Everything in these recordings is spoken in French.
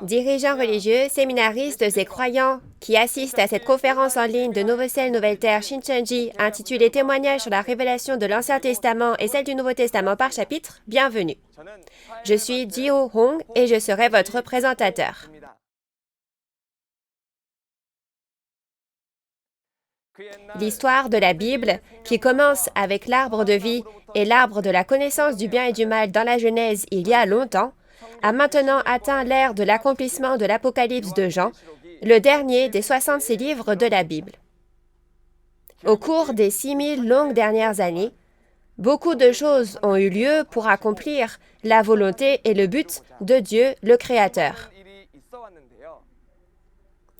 Dirigeants religieux, séminaristes et croyants qui assistent à cette conférence en ligne de Nouveau Ciel, Nouvelle Terre, Shincheonji, intitulée Témoignages sur la révélation de l'Ancien Testament et celle du Nouveau Testament par chapitre, bienvenue. Je suis Jio Hong et je serai votre présentateur. L'histoire de la Bible, qui commence avec l'arbre de vie et l'arbre de la connaissance du bien et du mal dans la Genèse il y a longtemps, a maintenant atteint l'ère de l'accomplissement de l'Apocalypse de Jean, le dernier des 66 livres de la Bible. Au cours des 6000 longues dernières années, beaucoup de choses ont eu lieu pour accomplir la volonté et le but de Dieu, le Créateur.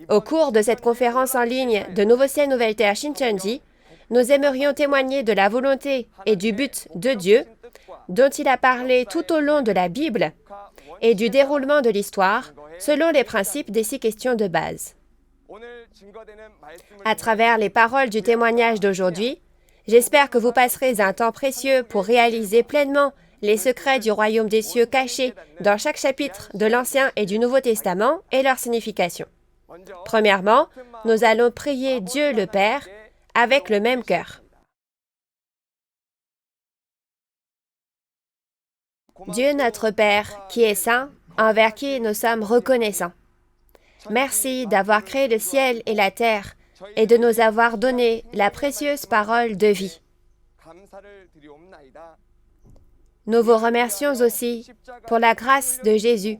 Au cours de cette conférence en ligne de Nouveau Ciel, Nouvelle Terre, Shincheonji, nous aimerions témoigner de la volonté et du but de Dieu, dont il a parlé tout au long de la Bible, et du déroulement de l'histoire, selon les principes des 6 questions de base. À travers les paroles du témoignage d'aujourd'hui, j'espère que vous passerez un temps précieux pour réaliser pleinement les secrets du royaume des cieux cachés dans chaque chapitre de l'Ancien et du Nouveau Testament et leur signification. Premièrement, nous allons prier Dieu le Père avec le même cœur. Dieu notre Père, qui est saint, envers qui nous sommes reconnaissants. Merci d'avoir créé le ciel et la terre et de nous avoir donné la précieuse parole de vie. Nous vous remercions aussi pour la grâce de Jésus,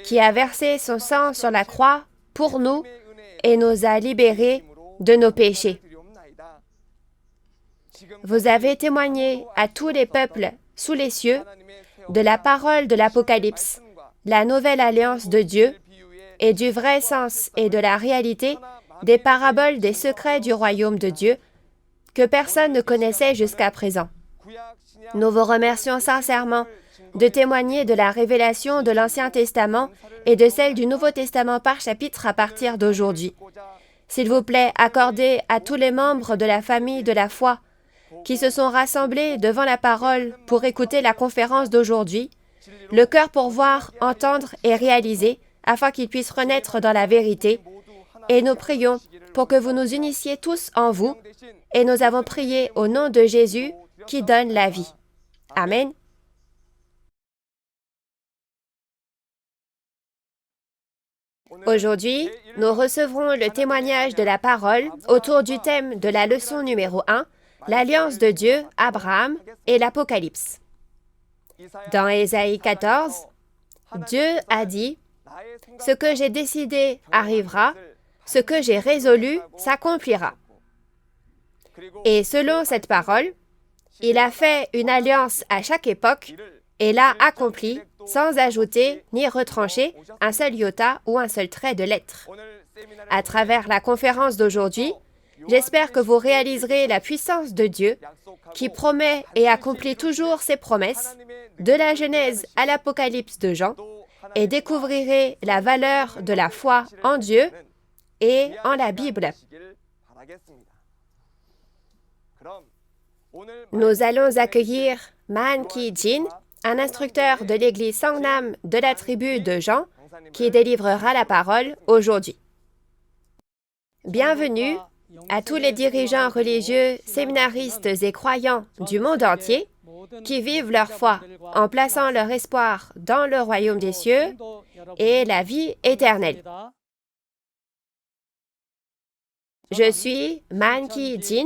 qui a versé son sang sur la croix pour nous et nous a libérés de nos péchés. Vous avez témoigné à tous les peuples sous les cieux de la parole de l'Apocalypse, la nouvelle alliance de Dieu, et du vrai sens et de la réalité des paraboles des secrets du royaume de Dieu que personne ne connaissait jusqu'à présent. Nous vous remercions sincèrement de témoigner de la révélation de l'Ancien Testament et de celle du Nouveau Testament par chapitre à partir d'aujourd'hui. S'il vous plaît, accordez à tous les membres de la famille de la foi qui se sont rassemblés devant la parole pour écouter la conférence d'aujourd'hui, le cœur pour voir, entendre et réaliser, afin qu'ils puissent renaître dans la vérité. Et nous prions pour que vous nous unissiez tous en vous, et nous avons prié au nom de Jésus qui donne la vie. Amen. Aujourd'hui, nous recevrons le témoignage de la parole autour du thème de la leçon numéro 1, l'alliance de Dieu, Abraham et l'Apocalypse. Dans Ésaïe 14, Dieu a dit « Ce que j'ai décidé arrivera, ce que j'ai résolu s'accomplira. » Et selon cette parole, il a fait une alliance à chaque époque et l'a accomplie sans ajouter ni retrancher un seul iota ou un seul trait de lettre. À travers la conférence d'aujourd'hui, j'espère que vous réaliserez la puissance de Dieu qui promet et accomplit toujours ses promesses, de la Genèse à l'Apocalypse de Jean, et découvrirez la valeur de la foi en Dieu et en la Bible. Nous allons accueillir Man Ki-jin, un instructeur de l'église Songnam de la tribu de Jean, qui délivrera la parole aujourd'hui. Bienvenue à tous les dirigeants religieux, séminaristes et croyants du monde entier qui vivent leur foi en plaçant leur espoir dans le royaume des cieux et la vie éternelle. Je suis Man Ki-jin,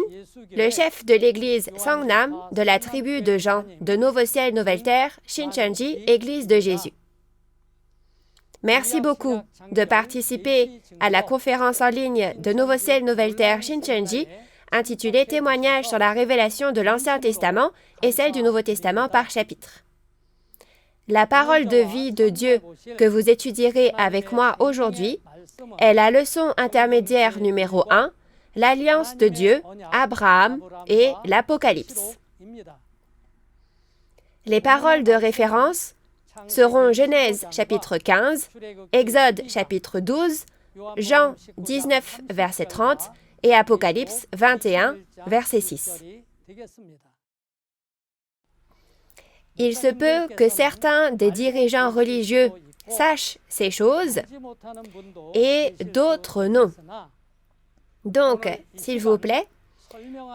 le chef de l'église Songnam de la tribu de Jean de Nouveau Ciel, Nouvelle Terre, Shincheonji, Église de Jésus. Merci beaucoup de participer à la conférence en ligne de Nouveau Ciel, Nouvelle Terre, Shincheonji, intitulée Témoignages sur la révélation de l'Ancien Testament et celle du Nouveau Testament par chapitre. La parole de vie de Dieu que vous étudierez avec moi aujourd'hui est la leçon intermédiaire numéro 1, l'alliance de Dieu, Abraham et l'Apocalypse. Les paroles de référence seront Genèse chapitre 15, Exode chapitre 12, Jean 19 verset 30 et Apocalypse 21 verset 6. Il se peut que certains des dirigeants religieux sache ces choses et d'autres non. Donc, s'il vous plaît,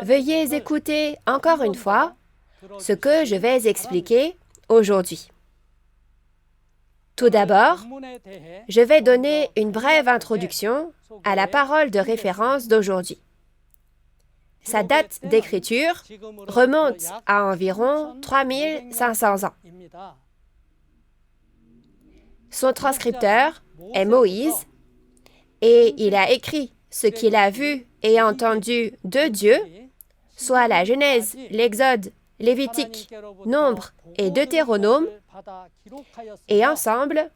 veuillez écouter encore une fois ce que je vais expliquer aujourd'hui. Tout d'abord, je vais donner une brève introduction à la parole de référence d'aujourd'hui. Sa date d'écriture remonte à environ 3500 ans. Son transcripteur est Moïse et il a écrit ce qu'il a vu et entendu de Dieu, soit la Genèse, l'Exode, Lévitique, Nombre et Deutéronome, et ensemble,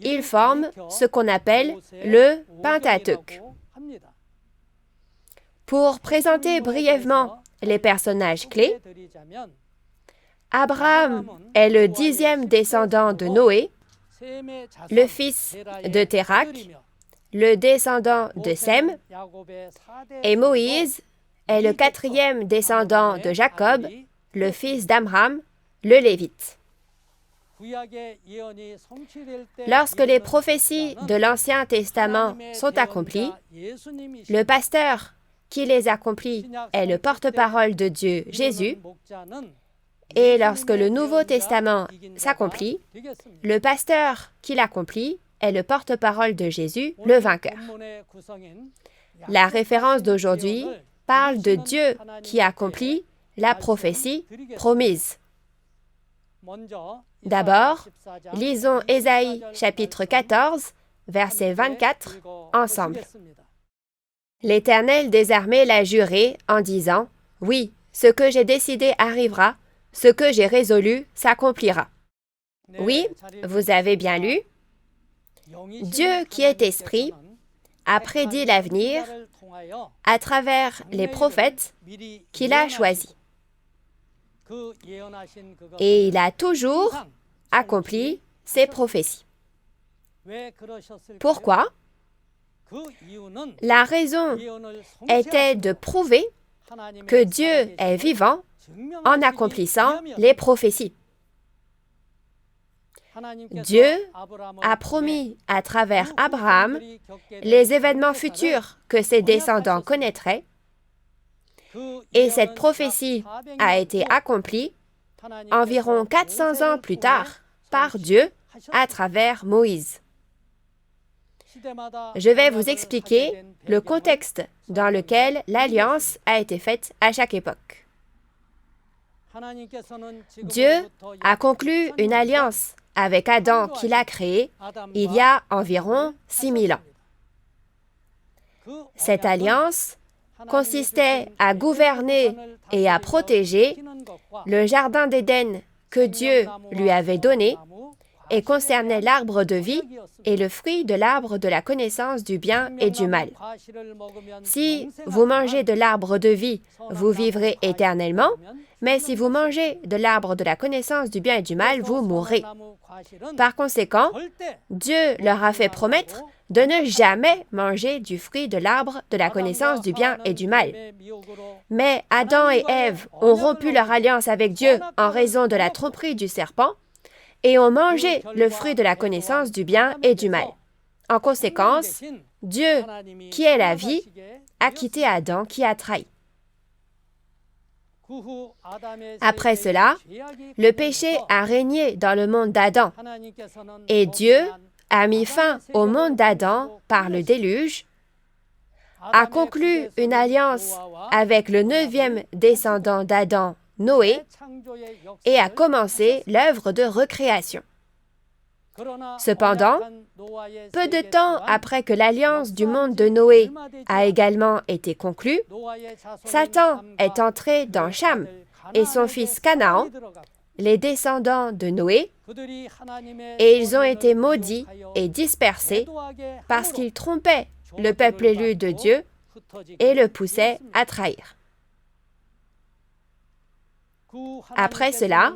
ils forment ce qu'on appelle le Pentateuque. Pour présenter brièvement les personnages clés, Abraham est le 10e descendant de Noé, le fils de Térakh, le descendant de Sem, et Moïse est le 4e descendant de Jacob, le fils d'Amram, le Lévite. Lorsque les prophéties de l'Ancien Testament sont accomplies, le pasteur qui les accomplit est le porte-parole de Dieu, Jésus, et lorsque le Nouveau Testament s'accomplit, le pasteur qui l'accomplit est le porte-parole de Jésus, le vainqueur. La référence d'aujourd'hui parle de Dieu qui accomplit la prophétie promise. D'abord, lisons Ésaïe chapitre 14, verset 24, ensemble. L'Éternel des armées l'a juré en disant, « Oui, ce que j'ai décidé arrivera, ce que j'ai résolu s'accomplira. » Oui, vous avez bien lu. Dieu qui est esprit a prédit l'avenir à travers les prophètes qu'il a choisis. Et il a toujours accompli ses prophéties. Pourquoi? La raison était de prouver que Dieu est vivant en accomplissant les prophéties. Dieu a promis à travers Abraham les événements futurs que ses descendants connaîtraient, et cette prophétie a été accomplie environ 400 ans plus tard par Dieu à travers Moïse. Je vais vous expliquer le contexte dans lequel l'alliance a été faite à chaque époque. Dieu a conclu une alliance avec Adam qu'il a créé il y a environ 6000 ans. Cette alliance consistait à gouverner et à protéger le jardin d'Éden que Dieu lui avait donné et concernait l'arbre de vie et le fruit de l'arbre de la connaissance du bien et du mal. Si vous mangez de l'arbre de vie, vous vivrez éternellement, mais si vous mangez de l'arbre de la connaissance du bien et du mal, vous mourrez. Par conséquent, Dieu leur a fait promettre de ne jamais manger du fruit de l'arbre de la connaissance du bien et du mal. Mais Adam et Ève ont rompu leur alliance avec Dieu en raison de la tromperie du serpent et ont mangé le fruit de la connaissance du bien et du mal. En conséquence, Dieu, qui est la vie, a quitté Adam qui a trahi. Après cela, le péché a régné dans le monde d'Adam, et Dieu a mis fin au monde d'Adam par le déluge, a conclu une alliance avec le 9e descendant d'Adam, Noé, et a commencé l'œuvre de recréation. Cependant, peu de temps après que l'alliance du monde de Noé a également été conclue, Satan est entré dans Cham et son fils Canaan, les descendants de Noé, et ils ont été maudits et dispersés parce qu'ils trompaient le peuple élu de Dieu et le poussaient à trahir. Après cela,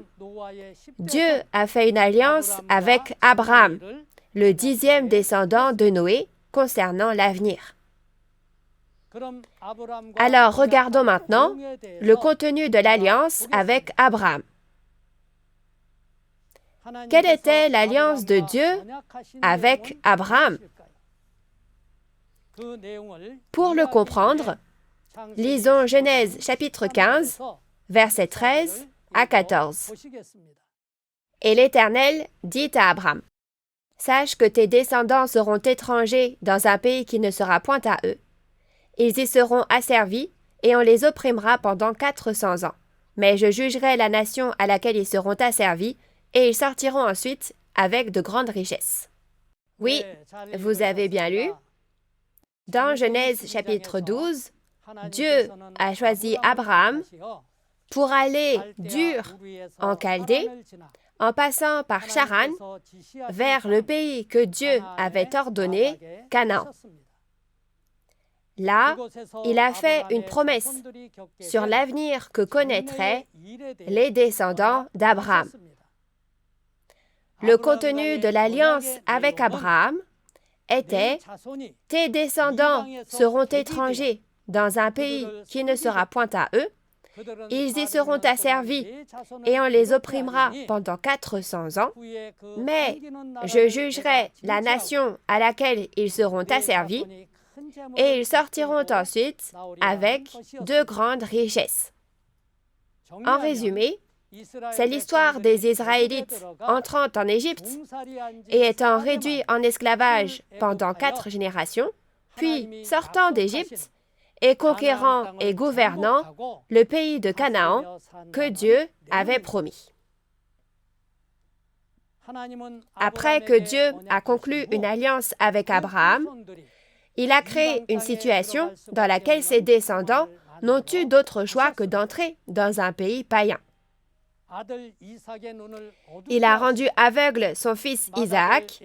Dieu a fait une alliance avec Abraham, le 10e descendant de Noé, concernant l'avenir. Alors, regardons maintenant le contenu de l'alliance avec Abraham. Quelle était l'alliance de Dieu avec Abraham? Pour le comprendre, lisons Genèse chapitre 15, versets 13 à 14. Et l'Éternel dit à Abraham, « Sache que tes descendants seront étrangers dans un pays qui ne sera point à eux. Ils y seront asservis, et on les opprimera pendant 400 ans. Mais je jugerai la nation à laquelle ils seront asservis, et ils sortiront ensuite avec de grandes richesses. » Oui, vous avez bien lu. Dans Genèse chapitre 12, Dieu a choisi Abraham pour aller d'Ur en Chaldée, en passant par Charan, vers le pays que Dieu avait ordonné, Canaan. Là, il a fait une promesse sur l'avenir que connaîtraient les descendants d'Abraham. Le contenu de l'alliance avec Abraham était « Tes descendants seront étrangers dans un pays qui ne sera point à eux, ils y seront asservis et on les opprimera pendant 400 ans, mais je jugerai la nation à laquelle ils seront asservis et ils sortiront ensuite avec de grandes richesses. » En résumé, c'est l'histoire des Israélites entrant en Égypte et étant réduits en esclavage pendant 4 générations, puis sortant d'Égypte et conquérant et gouvernant le pays de Canaan que Dieu avait promis. Après que Dieu a conclu une alliance avec Abraham, il a créé une situation dans laquelle ses descendants n'ont eu d'autre choix que d'entrer dans un pays païen. Il a rendu aveugle son fils Isaac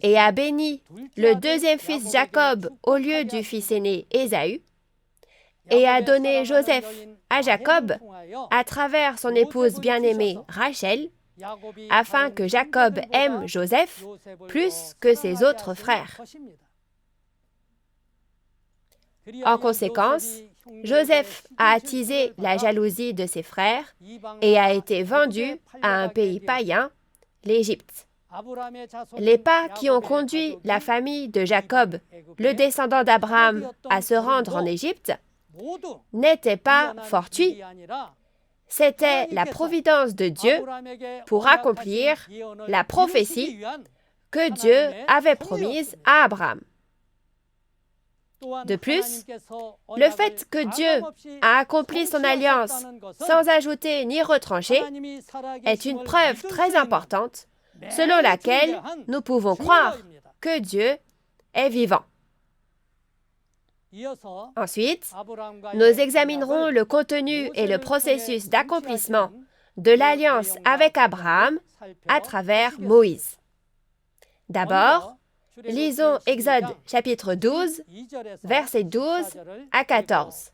et a béni le deuxième fils Jacob au lieu du fils aîné Ésaü, et a donné Joseph à Jacob à travers son épouse bien-aimée Rachel, afin que Jacob aime Joseph plus que ses autres frères. En conséquence, Joseph a attisé la jalousie de ses frères et a été vendu à un pays païen, l'Égypte. Les pas qui ont conduit la famille de Jacob, le descendant d'Abraham, à se rendre en Égypte, n'étaient pas fortuits. C'était la providence de Dieu pour accomplir la prophétie que Dieu avait promise à Abraham. De plus, le fait que Dieu a accompli son alliance sans ajouter ni retrancher est une preuve très importante selon laquelle nous pouvons croire que Dieu est vivant. Ensuite, nous examinerons le contenu et le processus d'accomplissement de l'alliance avec Abraham à travers Moïse. D'abord, lisons Exode chapitre 12, versets 12 à 14.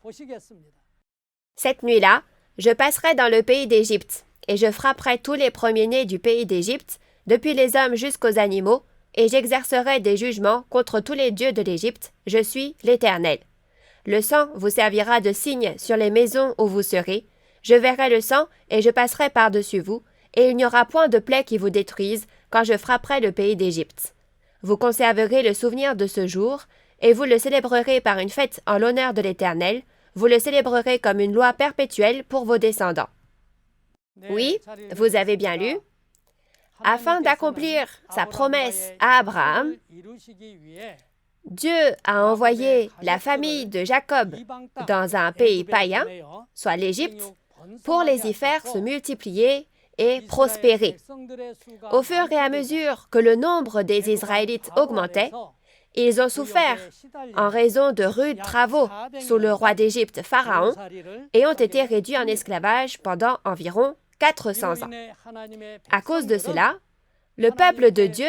« Cette nuit-là, je passerai dans le pays d'Égypte, et je frapperai tous les premiers-nés du pays d'Égypte, depuis les hommes jusqu'aux animaux, et j'exercerai des jugements contre tous les dieux de l'Égypte. Je suis l'Éternel. Le sang vous servira de signe sur les maisons où vous serez. Je verrai le sang, et je passerai par-dessus vous, et il n'y aura point de plaie qui vous détruise quand je frapperai le pays d'Égypte. Vous conserverez le souvenir de ce jour, et vous le célébrerez par une fête en l'honneur de l'Éternel. Vous le célébrerez comme une loi perpétuelle pour vos descendants. » Oui, vous avez bien lu. Afin d'accomplir sa promesse à Abraham, Dieu a envoyé la famille de Jacob dans un pays païen, soit l'Égypte, pour les y faire se multiplier et prospérer. Au fur et à mesure que le nombre des Israélites augmentait, ils ont souffert en raison de rudes travaux sous le roi d'Égypte Pharaon et ont été réduits en esclavage pendant environ 400 ans. À cause de cela, le peuple de Dieu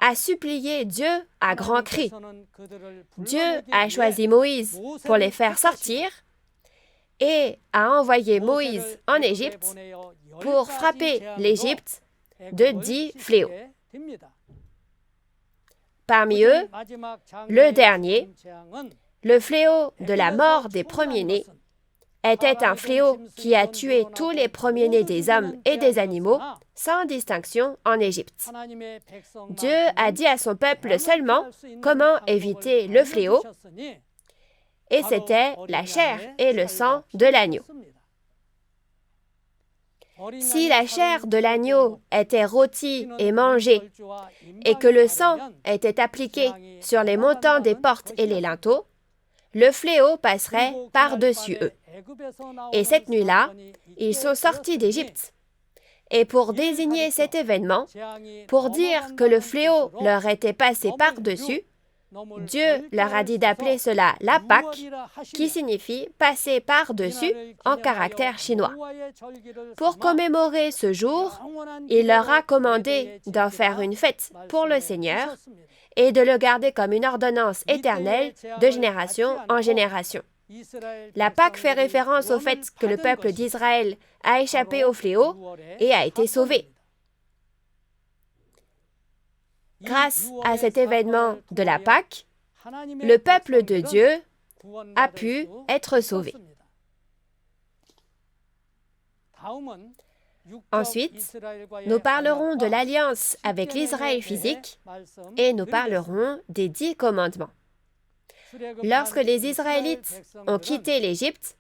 a supplié Dieu à grands cris. Dieu a choisi Moïse pour les faire sortir et a envoyé Moïse en Égypte pour frapper l'Égypte de 10 fléaux. Parmi eux, le dernier, le fléau de la mort des premiers-nés, était un fléau qui a tué tous les premiers-nés des hommes et des animaux, sans distinction en Égypte. Dieu a dit à son peuple seulement comment éviter le fléau, et c'était la chair et le sang de l'agneau. Si la chair de l'agneau était rôtie et mangée, et que le sang était appliqué sur les montants des portes et les linteaux, le fléau passerait par-dessus eux. Et cette nuit-là, ils sont sortis d'Égypte. Et pour désigner cet événement, pour dire que le fléau leur était passé par-dessus, Dieu leur a dit d'appeler cela la Pâque, qui signifie passer par-dessus en caractère chinois. Pour commémorer ce jour, il leur a commandé d'en faire une fête pour le Seigneur et de le garder comme une ordonnance éternelle de génération en génération. La Pâque fait référence au fait que le peuple d'Israël a échappé au fléau et a été sauvé. Grâce à cet événement de la Pâque, le peuple de Dieu a pu être sauvé. Ensuite, nous parlerons de l'alliance avec l'Israël physique et nous parlerons des 10 commandements. Lorsque les Israélites ont quitté l'Égypte,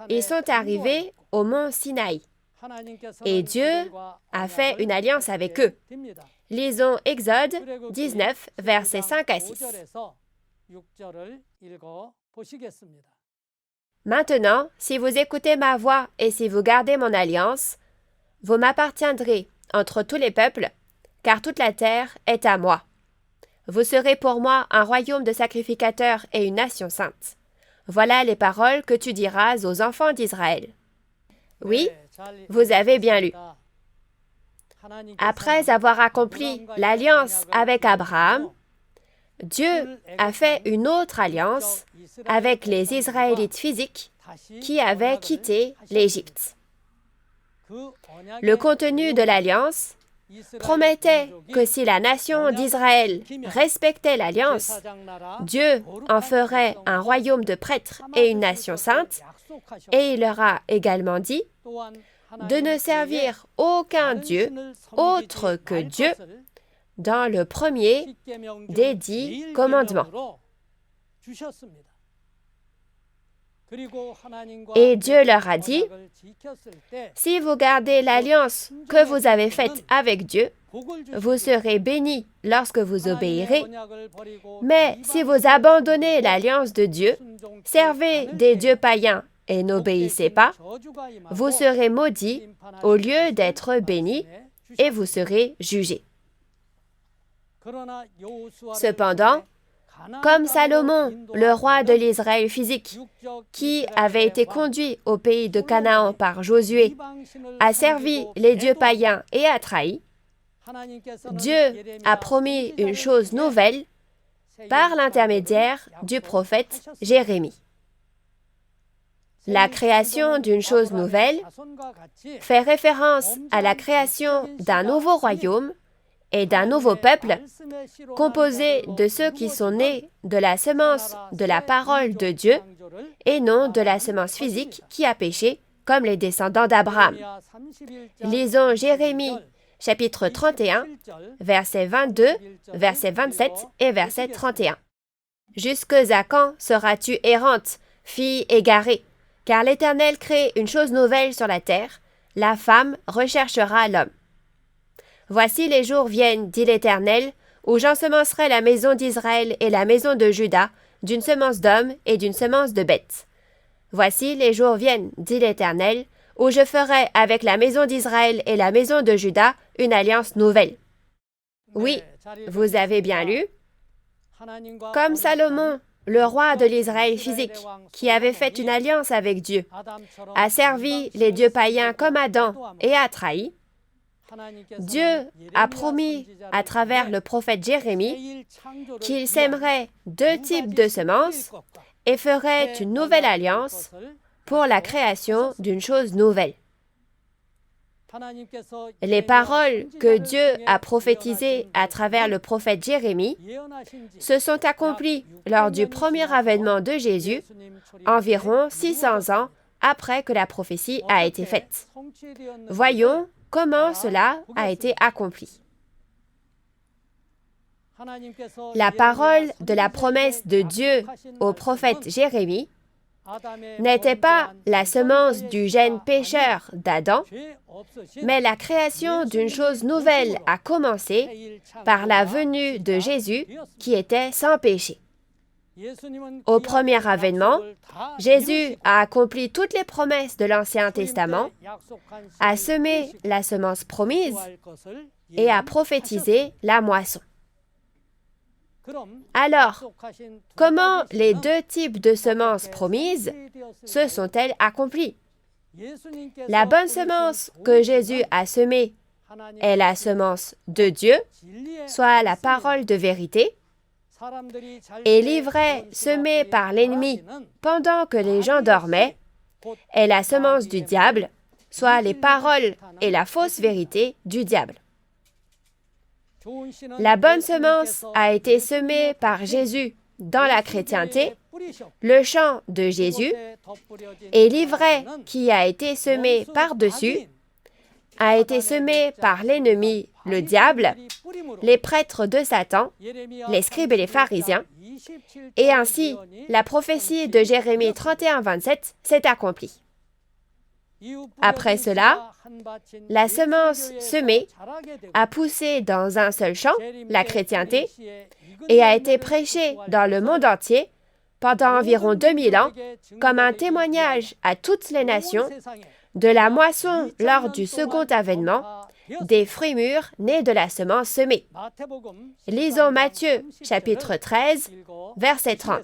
ils sont arrivés au mont Sinaï et Dieu a fait une alliance avec eux. Lisons Exode 19, versets 5 à 6. Maintenant, si vous écoutez ma voix et si vous gardez mon alliance, vous m'appartiendrez entre tous les peuples, car toute la terre est à moi. Vous serez pour moi un royaume de sacrificateurs et une nation sainte. Voilà les paroles que tu diras aux enfants d'Israël. Oui, vous avez bien lu. Après avoir accompli l'alliance avec Abraham, Dieu a fait une autre alliance avec les Israélites physiques qui avaient quitté l'Égypte. Le contenu de l'alliance promettait que si la nation d'Israël respectait l'alliance, Dieu en ferait un royaume de prêtres et une nation sainte, et il leur a également dit de ne servir aucun Dieu autre que Dieu dans le premier des 10 commandements. Et Dieu leur a dit, si vous gardez l'alliance que vous avez faite avec Dieu, vous serez bénis lorsque vous obéirez, mais si vous abandonnez l'alliance de Dieu, servez des dieux païens et n'obéissez pas, vous serez maudits au lieu d'être bénis et vous serez jugés. Cependant, comme Salomon, le roi de l'Israël physique, qui avait été conduit au pays de Canaan par Josué, a servi les dieux païens et a trahi, Dieu a promis une chose nouvelle par l'intermédiaire du prophète Jérémie. La création d'une chose nouvelle fait référence à la création d'un nouveau royaume et d'un nouveau peuple composé de ceux qui sont nés de la semence de la parole de Dieu et non de la semence physique qui a péché, comme les descendants d'Abraham. Lisons Jérémie, chapitre 31, versets 22, verset 27 et verset 31. « Jusque à quand seras-tu errante, fille égarée? Car l'Éternel crée une chose nouvelle sur la terre, la femme recherchera l'homme. Voici les jours viennent, dit l'Éternel, où j'ensemencerai la maison d'Israël et la maison de Juda d'une semence d'homme et d'une semence de bête. Voici les jours viennent, dit l'Éternel, où je ferai avec la maison d'Israël et la maison de Juda une alliance nouvelle. » Oui, vous avez bien lu. Comme Salomon, le roi de l'Israël physique, qui avait fait une alliance avec Dieu, a servi les dieux païens comme Adam et a trahi, Dieu a promis à travers le prophète Jérémie qu'il sèmerait 2 types de semences et ferait une nouvelle alliance pour la création d'une chose nouvelle. Les paroles que Dieu a prophétisées à travers le prophète Jérémie se sont accomplies lors du premier avènement de Jésus, environ 600 ans après que la prophétie a été faite. Voyons comment cela a été accompli. La parole de la promesse de Dieu au prophète Jérémie n'était pas la semence du gène pécheur d'Adam, mais la création d'une chose nouvelle a commencé par la venue de Jésus qui était sans péché. Au premier avènement, Jésus a accompli toutes les promesses de l'Ancien Testament, a semé la semence promise et a prophétisé la moisson. Alors, comment les deux types de semences promises se sont-elles accomplies? La bonne semence que Jésus a semée est la semence de Dieu, soit la parole de vérité, et l'ivraie semée par l'ennemi pendant que les gens dormaient est la semence du diable, soit les paroles et la fausse vérité du diable. La bonne semence a été semée par Jésus dans la chrétienté, le chant de Jésus, et l'ivraie qui a été semée par-dessus a été semée par l'ennemi, le diable, les prêtres de Satan, les scribes et les pharisiens, et ainsi la prophétie de Jérémie 31-27 s'est accomplie. Après cela, la semence semée a poussé dans un seul champ, la chrétienté, et a été prêchée dans le monde entier pendant environ 2000 ans comme un témoignage à toutes les nations de la moisson lors du second avènement, des fruits mûrs nés de la semence semée. Lisons Matthieu, chapitre 13, verset 30.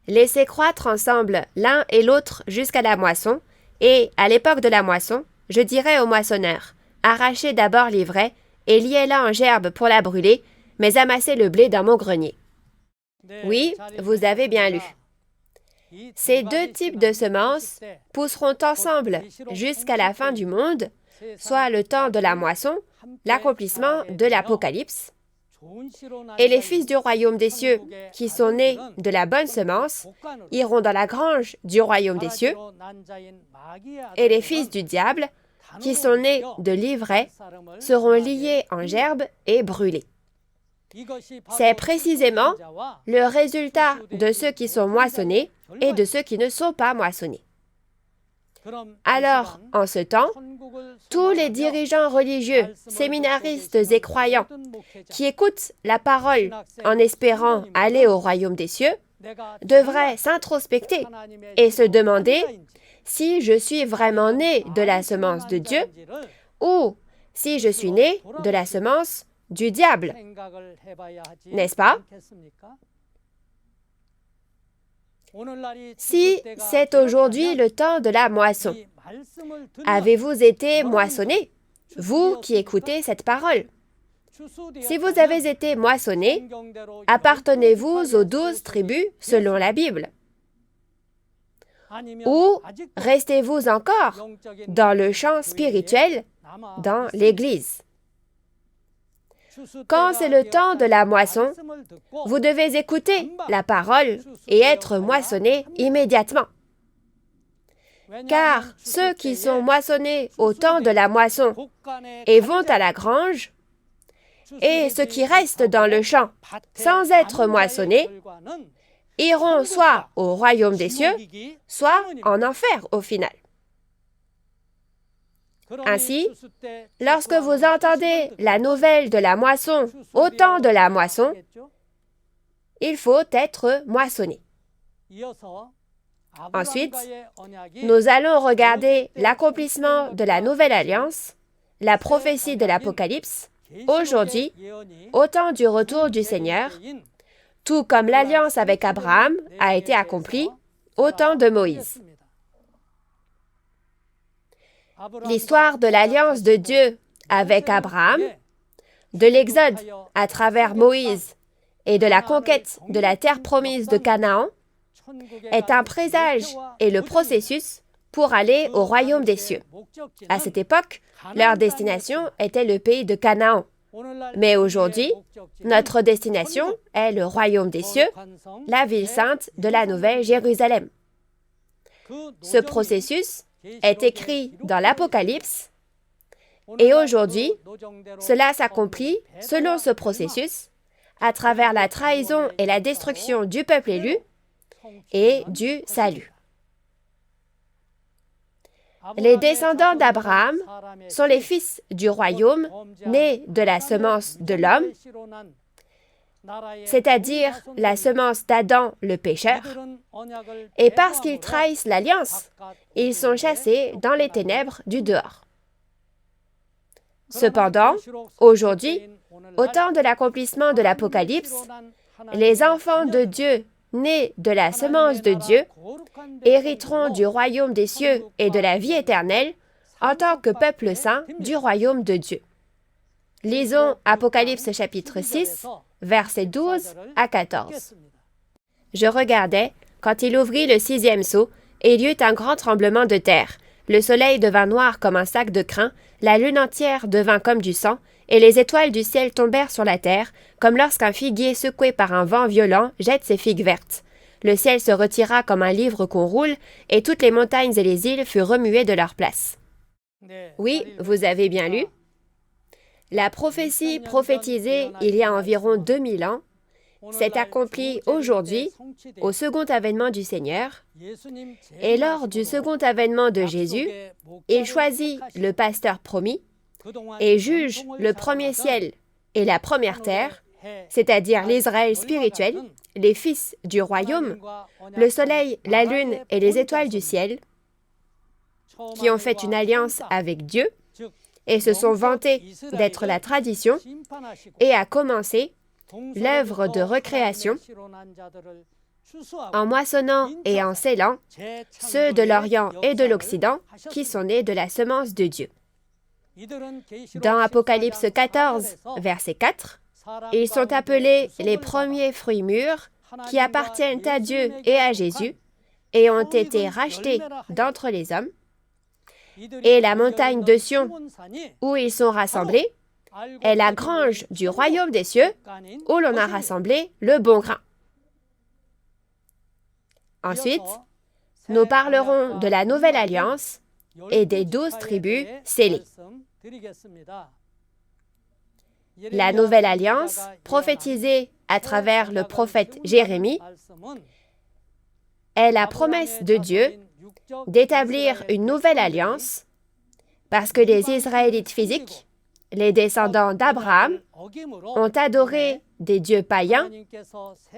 Laissez croître ensemble l'un et l'autre jusqu'à la moisson, et, à l'époque de la moisson, je dirai au moissonneur, arrachez d'abord l'ivraie et liez-la en gerbe pour la brûler, mais amassez le blé dans mon grenier. Oui, vous avez bien lu. Ces deux types de semences pousseront ensemble jusqu'à la fin du monde, soit le temps de la moisson, l'accomplissement de l'Apocalypse, et les fils du royaume des cieux, qui sont nés de la bonne semence, iront dans la grange du royaume des cieux, et les fils du diable, qui sont nés de l'ivraie, seront liés en gerbe et brûlés. C'est précisément le résultat de ceux qui sont moissonnés et de ceux qui ne sont pas moissonnés. Alors, en ce temps, tous les dirigeants religieux, séminaristes et croyants qui écoutent la parole en espérant aller au royaume des cieux devraient s'introspecter et se demander si je suis vraiment né de la semence de Dieu ou si je suis né de la semence du diable. N'est-ce pas? Si c'est aujourd'hui le temps de la moisson, avez-vous été moissonné, vous qui écoutez cette parole? Si vous avez été moissonné, appartenez-vous aux 12 tribus selon la Bible? Ou restez-vous encore dans le champ spirituel, dans l'Église? Quand c'est le temps de la moisson, vous devez écouter la parole et être moissonné immédiatement. Car ceux qui sont moissonnés au temps de la moisson et vont à la grange, et ceux qui restent dans le champ sans être moissonnés, iront soit au royaume des cieux, soit en enfer au final. Ainsi, lorsque vous entendez la nouvelle de la moisson au temps de la moisson, il faut être moissonné. Ensuite, nous allons regarder l'accomplissement de la nouvelle alliance, la prophétie de l'Apocalypse, aujourd'hui, au temps du retour du Seigneur, tout comme l'alliance avec Abraham a été accomplie au temps de Moïse. L'histoire de l'alliance de Dieu avec Abraham, de l'Exode à travers Moïse et de la conquête de la terre promise de Canaan est un présage et le processus pour aller au royaume des cieux. À cette époque, leur destination était le pays de Canaan. Mais aujourd'hui, notre destination est le royaume des cieux, la ville sainte de la Nouvelle Jérusalem. Ce processus est écrit dans l'Apocalypse Et aujourd'hui, cela s'accomplit selon ce processus, à travers la trahison et la destruction du peuple élu et du salut. Les descendants d'Abraham sont les fils du royaume nés de la semence de l'homme, c'est-à-dire la semence d'Adam le pécheur, et parce qu'ils trahissent l'alliance, ils sont chassés dans les ténèbres du dehors. Cependant, aujourd'hui, au temps de l'accomplissement de l'Apocalypse, les enfants de Dieu nés de la semence de Dieu hériteront du royaume des cieux et de la vie éternelle en tant que peuple saint du royaume de Dieu. Lisons Apocalypse chapitre 6, versets 12 à 14. Je regardais quand il ouvrit le 6e sceau, et il y eut un grand tremblement de terre. Le soleil devint noir comme un sac de crin, la lune entière devint comme du sang, et les étoiles du ciel tombèrent sur la terre, comme lorsqu'un figuier secoué par un vent violent jette ses figues vertes. Le ciel se retira comme un livre qu'on roule, et toutes les montagnes et les îles furent remuées de leur place. Oui, vous avez bien lu. La prophétie prophétisée il y a environ 2000 ans s'est accomplie aujourd'hui au second avènement du Seigneur, et lors du second avènement de Jésus, il choisit le pasteur promis et juge le premier ciel et la première terre, c'est-à-dire l'Israël spirituel, les fils du royaume, le soleil, la lune et les étoiles du ciel, qui ont fait une alliance avec Dieu et se sont vantés d'être la tradition, et a commencé l'œuvre de recréation en moissonnant et en scellant ceux de l'Orient et de l'Occident qui sont nés de la semence de Dieu. Dans Apocalypse 14, verset 4, ils sont appelés les premiers fruits mûrs qui appartiennent à Dieu et à Jésus et ont été rachetés d'entre les hommes. Et la montagne de Sion, où ils sont rassemblés, est la grange du royaume des cieux, où l'on a rassemblé le bon grain. Ensuite, nous parlerons de la nouvelle alliance et des 12 tribus scellées. La nouvelle alliance, prophétisée à travers le prophète Jérémie, est la promesse de Dieu d'établir une nouvelle alliance parce que les Israélites physiques, les descendants d'Abraham, ont adoré des dieux païens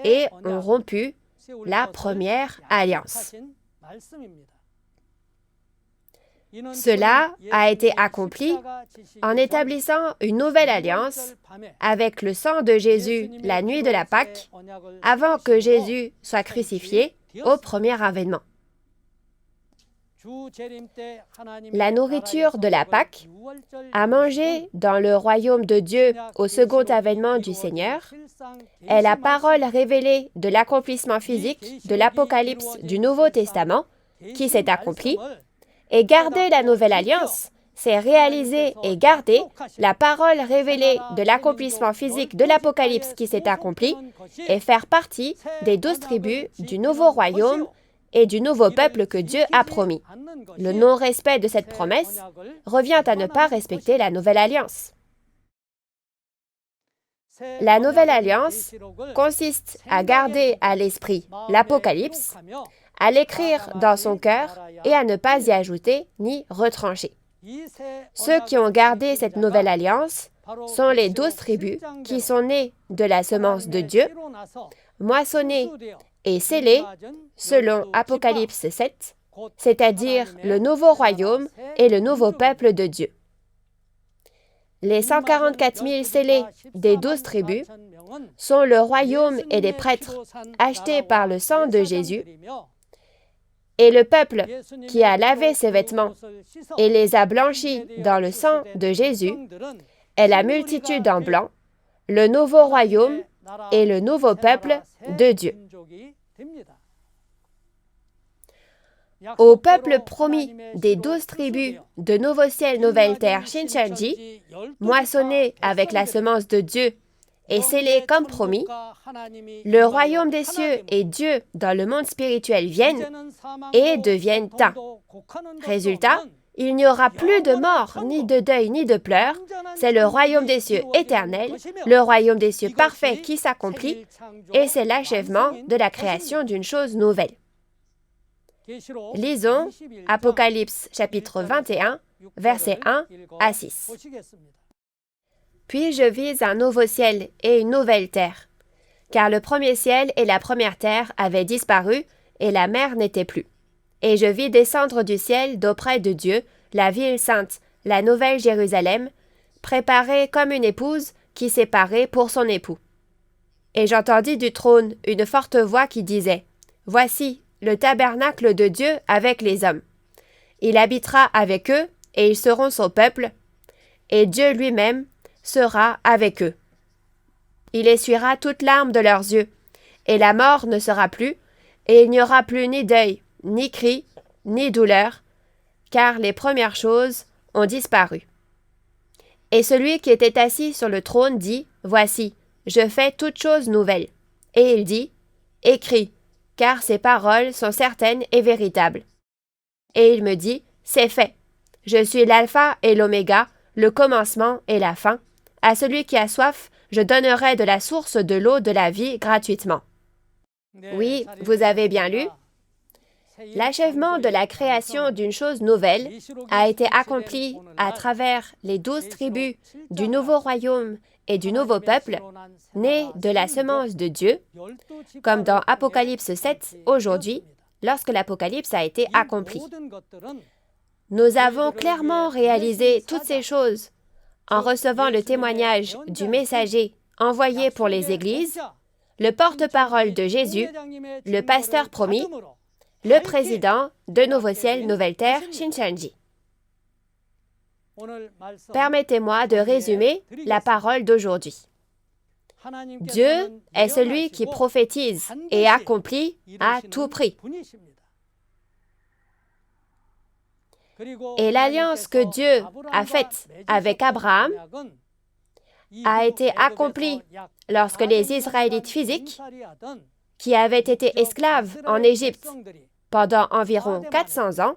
et ont rompu la première alliance. Cela a été accompli en établissant une nouvelle alliance avec le sang de Jésus la nuit de la Pâque, avant que Jésus soit crucifié au premier avènement. La nourriture de la Pâque, à manger dans le royaume de Dieu au second avènement du Seigneur, est la parole révélée de l'accomplissement physique de l'Apocalypse du Nouveau Testament qui s'est accompli, et garder la nouvelle alliance, c'est réaliser et garder la parole révélée de l'accomplissement physique de l'Apocalypse qui s'est accompli et faire partie des 12 tribus du nouveau royaume et du nouveau peuple que Dieu a promis. Le non-respect de cette promesse revient à ne pas respecter la nouvelle alliance. La nouvelle alliance consiste à garder à l'esprit l'Apocalypse, à l'écrire dans son cœur et à ne pas y ajouter ni retrancher. Ceux qui ont gardé cette nouvelle alliance sont les 12 tribus qui sont nées de la semence de Dieu, moissonnées et scellées selon Apocalypse 7, c'est-à-dire le nouveau royaume et le nouveau peuple de Dieu. Les 144 000 scellés des 12 tribus sont le royaume et les prêtres achetés par le sang de Jésus, et le peuple qui a lavé ses vêtements et les a blanchis dans le sang de Jésus est la multitude en blanc, le nouveau royaume et le nouveau peuple de Dieu. Au peuple promis des 12 tribus de Nouveau Ciel, Nouvelle Terre, Shincheonji, moissonné avec la semence de Dieu et scellé comme promis, le royaume des cieux et Dieu dans le monde spirituel viennent et deviennent un. Résultat, Il n'y aura plus de mort, ni de deuil, ni de pleurs. C'est le royaume des cieux éternel, le royaume des cieux parfait qui s'accomplit, et c'est l'achèvement de la création d'une chose nouvelle. Lisons Apocalypse chapitre 21, versets 1 à 6. Puis je vis un nouveau ciel et une nouvelle terre, car le premier ciel et la première terre avaient disparu, et la mer n'était plus. Et je vis descendre du ciel d'auprès de Dieu la ville sainte, la nouvelle Jérusalem, préparée comme une épouse qui s'est parée pour son époux. Et j'entendis du trône une forte voix qui disait, « Voici le tabernacle de Dieu avec les hommes. Il habitera avec eux, et ils seront son peuple, et Dieu lui-même sera avec eux. Il essuiera toute larme de leurs yeux, et la mort ne sera plus, et il n'y aura plus ni deuil, ni cri, ni douleur, car les premières choses ont disparu. Et celui qui était assis sur le trône dit, « Voici, je fais toutes choses nouvelles. » Et il dit, « Écris, car ces paroles sont certaines et véritables. » Et il me dit, « C'est fait. Je suis l'alpha et l'oméga, le commencement et la fin. À celui qui a soif, je donnerai de la source de l'eau de la vie gratuitement. » Oui, vous avez bien lu. L'achèvement de la création d'une chose nouvelle a été accompli à travers les 12 tribus du nouveau royaume et du nouveau peuple, nés de la semence de Dieu, comme dans Apocalypse 7 aujourd'hui, lorsque l'Apocalypse a été accompli. Nous avons clairement réalisé toutes ces choses en recevant le témoignage du messager envoyé pour les églises, le porte-parole de Jésus, le pasteur promis, le président de Nouveau Ciel, Nouvelle Terre, Shincheonji. Permettez-moi de résumer la parole d'aujourd'hui. Dieu est celui qui prophétise et accomplit à tout prix. Et l'alliance que Dieu a faite avec Abraham a été accomplie lorsque les Israélites physiques, qui avaient été esclaves en Égypte pendant environ 400 ans,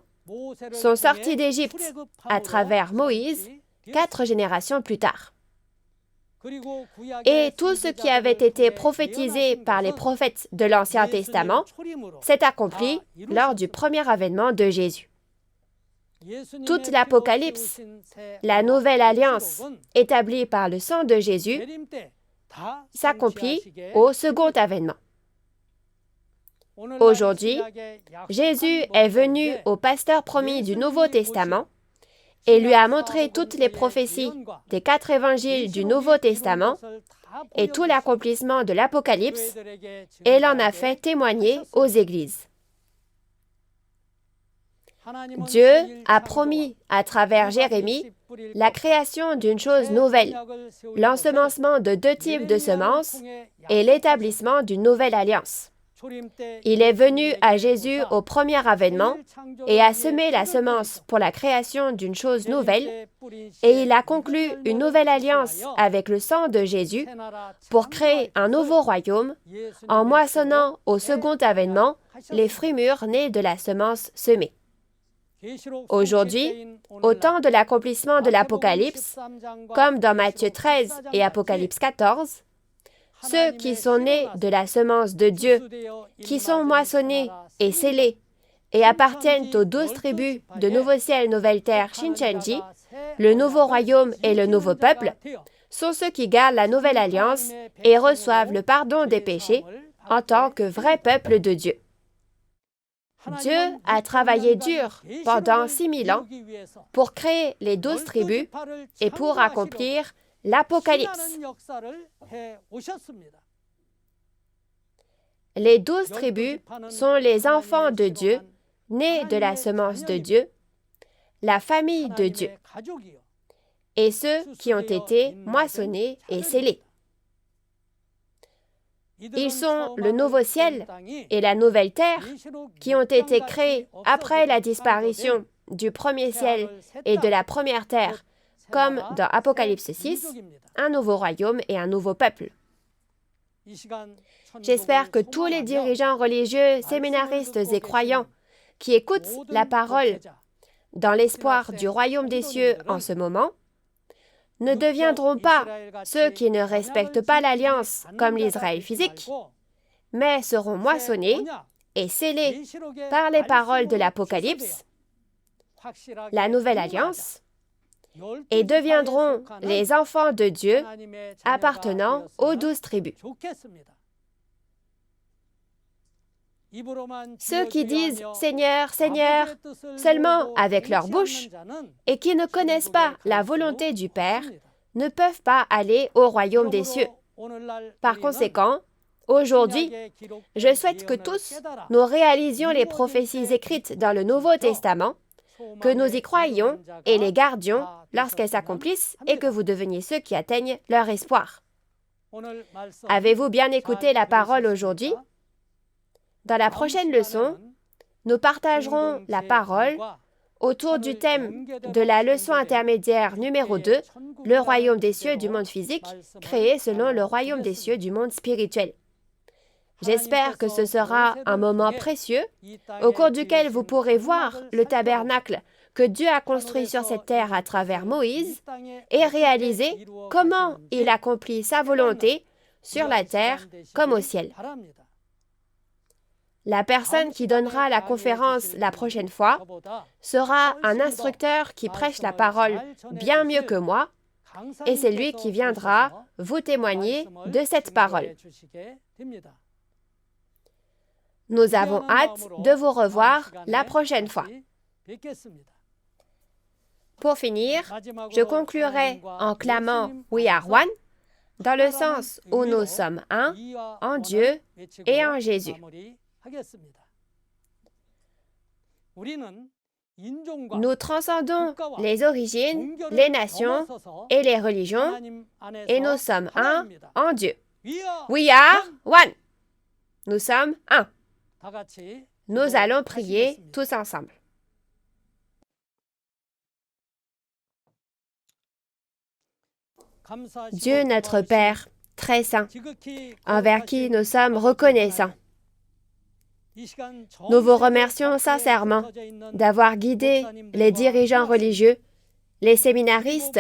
sont sortis d'Égypte à travers Moïse 4 générations plus tard. Et tout ce qui avait été prophétisé par les prophètes de l'Ancien Testament s'est accompli lors du premier avènement de Jésus. Toute l'Apocalypse, la nouvelle alliance établie par le sang de Jésus, s'accomplit au second avènement. Aujourd'hui, Jésus est venu au pasteur promis du Nouveau Testament et lui a montré toutes les prophéties des 4 évangiles du Nouveau Testament et tout l'accomplissement de l'Apocalypse, et l'en a fait témoigner aux églises. Dieu a promis à travers Jérémie la création d'une chose nouvelle, l'ensemencement de 2 types de semences et l'établissement d'une nouvelle alliance. Il est venu à Jésus au premier avènement et a semé la semence pour la création d'une chose nouvelle, et il a conclu une nouvelle alliance avec le sang de Jésus pour créer un nouveau royaume en moissonnant au second avènement les fruits mûrs nés de la semence semée. Aujourd'hui, au temps de l'accomplissement de l'Apocalypse, comme dans Matthieu 13 et Apocalypse 14, ceux qui sont nés de la semence de Dieu, qui sont moissonnés et scellés et appartiennent aux 12 tribus de Nouveau Ciel, Nouvelle Terre, Shincheonji, le nouveau royaume et le nouveau peuple, sont ceux qui gardent la nouvelle alliance et reçoivent le pardon des péchés en tant que vrai peuple de Dieu. Dieu a travaillé dur pendant 6000 ans pour créer les 12 tribus et pour accomplir l'Apocalypse. Les 12 tribus sont les enfants de Dieu, nés de la semence de Dieu, la famille de Dieu, et ceux qui ont été moissonnés et scellés. Ils sont le nouveau ciel et la nouvelle terre qui ont été créés après la disparition du premier ciel et de la première terre, comme dans Apocalypse 6, un nouveau royaume et un nouveau peuple. J'espère que tous les dirigeants religieux, séminaristes et croyants qui écoutent la parole dans l'espoir du royaume des cieux en ce moment, ne deviendront pas ceux qui ne respectent pas l'alliance comme l'Israël physique, mais seront moissonnés et scellés par les paroles de l'Apocalypse, la nouvelle alliance, et deviendront les enfants de Dieu appartenant aux 12 tribus. Ceux qui disent « Seigneur, Seigneur » seulement avec leur bouche et qui ne connaissent pas la volonté du Père ne peuvent pas aller au royaume des cieux. Par conséquent, aujourd'hui, je souhaite que tous nous réalisions les prophéties écrites dans le Nouveau Testament, que nous y croyions et les gardions lorsqu'elles s'accomplissent et que vous deveniez ceux qui atteignent leur espoir. Avez-vous bien écouté la parole aujourd'hui? Dans la prochaine leçon, nous partagerons la parole autour du thème de la leçon intermédiaire numéro 2, le royaume des cieux du monde physique, créé selon le royaume des cieux du monde spirituel. J'espère que ce sera un moment précieux au cours duquel vous pourrez voir le tabernacle que Dieu a construit sur cette terre à travers Moïse et réaliser comment il accomplit sa volonté sur la terre comme au ciel. La personne qui donnera la conférence la prochaine fois sera un instructeur qui prêche la parole bien mieux que moi, et c'est lui qui viendra vous témoigner de cette parole. Nous avons hâte de vous revoir la prochaine fois. Pour finir, je conclurai en clamant « We are one » dans le sens où nous sommes un en Dieu et en Jésus. Nous transcendons les origines, les nations et les religions et nous sommes un en Dieu. We are one. Nous sommes un. Nous allons prier tous ensemble. Dieu notre Père, très saint, envers qui nous sommes reconnaissants, nous vous remercions sincèrement d'avoir guidé les dirigeants religieux, les séminaristes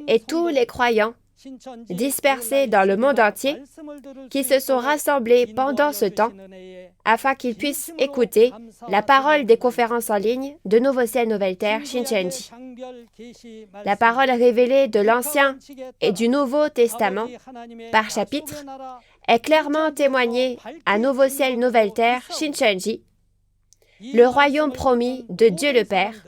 et tous les croyants dispersés dans le monde entier qui se sont rassemblés pendant ce temps afin qu'ils puissent écouter la parole des conférences en ligne de Nouveau Ciel, Nouvelle Terre, Shincheonji. La parole révélée de l'Ancien et du Nouveau Testament par chapitre est clairement témoignée à Nouveau Ciel, Nouvelle Terre, Shincheonji, le royaume promis de Dieu le Père,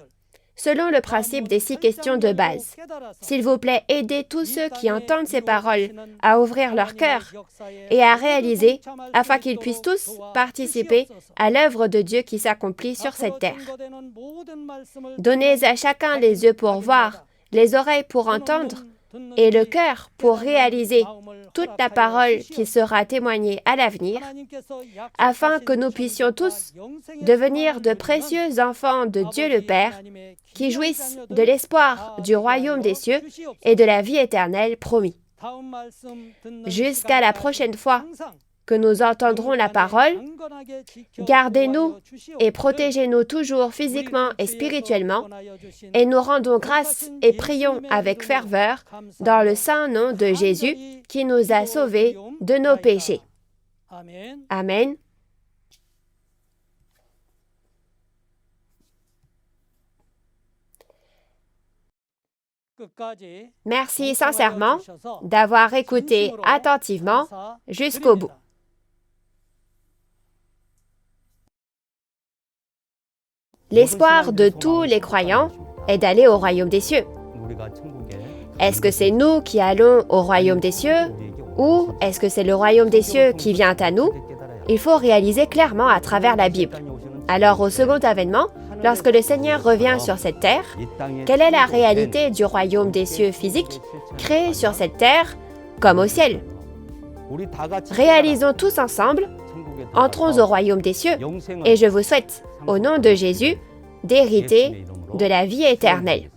selon le principe des 6 questions de base. S'il vous plaît, aidez tous ceux qui entendent ces paroles à ouvrir leur cœur et à réaliser afin qu'ils puissent tous participer à l'œuvre de Dieu qui s'accomplit sur cette terre. Donnez à chacun les yeux pour voir, les oreilles pour entendre et le cœur pour réaliser toute la parole qui sera témoignée à l'avenir, afin que nous puissions tous devenir de précieux enfants de Dieu le Père, qui jouissent de l'espoir du royaume des cieux et de la vie éternelle promis. Jusqu'à la prochaine fois que nous entendrons la parole, gardez-nous et protégez-nous toujours physiquement et spirituellement, et nous rendons grâce et prions avec ferveur dans le saint nom de Jésus qui nous a sauvés de nos péchés. Amen. Merci sincèrement d'avoir écouté attentivement jusqu'au bout. L'espoir de tous les croyants est d'aller au royaume des cieux. Est-ce que c'est nous qui allons au royaume des cieux ou est-ce que c'est le royaume des cieux qui vient à nous? Il faut réaliser clairement à travers la Bible. Alors au second avènement, lorsque le Seigneur revient sur cette terre, quelle est la réalité du royaume des cieux physique créé sur cette terre comme au ciel? Réalisons tous ensemble, entrons au royaume des cieux et je vous souhaite, au nom de Jésus, d'hériter de la vie éternelle.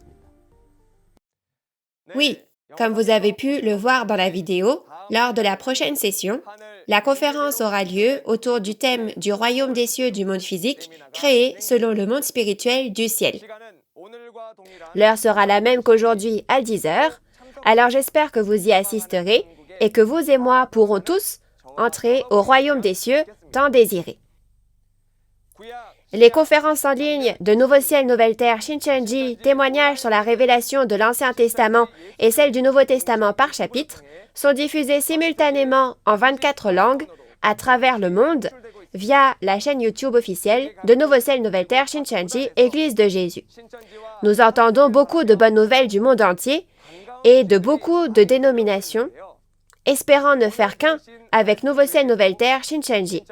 Oui, comme vous avez pu le voir dans la vidéo, lors de la prochaine session, la conférence aura lieu autour du thème du royaume des cieux du monde physique, créé selon le monde spirituel du ciel. L'heure sera la même qu'aujourd'hui à 10 heures, alors j'espère que vous y assisterez et que vous et moi pourrons tous entrer au royaume des cieux tant désiré. Les conférences en ligne de Nouveau Ciel, Nouvelle Terre, Shincheonji, témoignages sur la révélation de l'Ancien Testament et celle du Nouveau Testament par chapitre, sont diffusées simultanément en 24 langues à travers le monde via la chaîne YouTube officielle de Nouveau Ciel, Nouvelle Terre, Shincheonji, Église de Jésus. Nous entendons beaucoup de bonnes nouvelles du monde entier et de beaucoup de dénominations, espérant ne faire qu'un avec Nouveau Ciel, Nouvelle Terre, Shincheonji.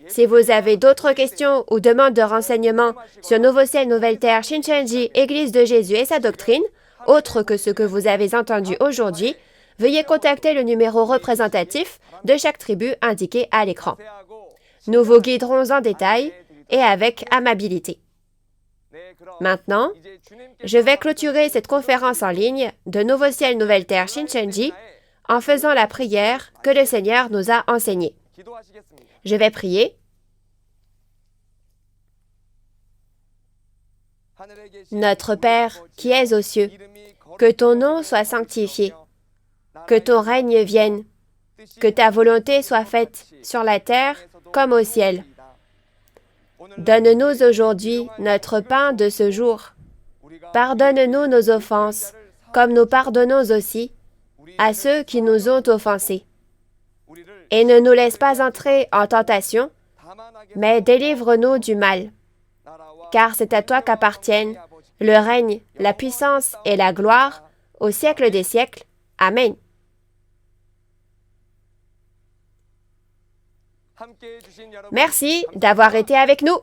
Si vous avez d'autres questions ou demandes de renseignements sur Nouveau Ciel, Nouvelle Terre, Shincheonji, Église de Jésus et sa doctrine, autre que ce que vous avez entendu aujourd'hui, veuillez contacter le numéro représentatif de chaque tribu indiqué à l'écran. Nous vous guiderons en détail et avec amabilité. Maintenant, je vais clôturer cette conférence en ligne de Nouveau Ciel, Nouvelle Terre, Shincheonji en faisant la prière que le Seigneur nous a enseignée. Je vais prier. Notre Père qui es aux cieux, que ton nom soit sanctifié, que ton règne vienne, que ta volonté soit faite sur la terre comme au ciel. Donne-nous aujourd'hui notre pain de ce jour. Pardonne-nous nos offenses, comme nous pardonnons aussi à ceux qui nous ont offensés. Et ne nous laisse pas entrer en tentation, mais délivre-nous du mal. Car c'est à toi qu'appartiennent le règne, la puissance et la gloire au siècle des siècles. Amen. Merci d'avoir été avec nous.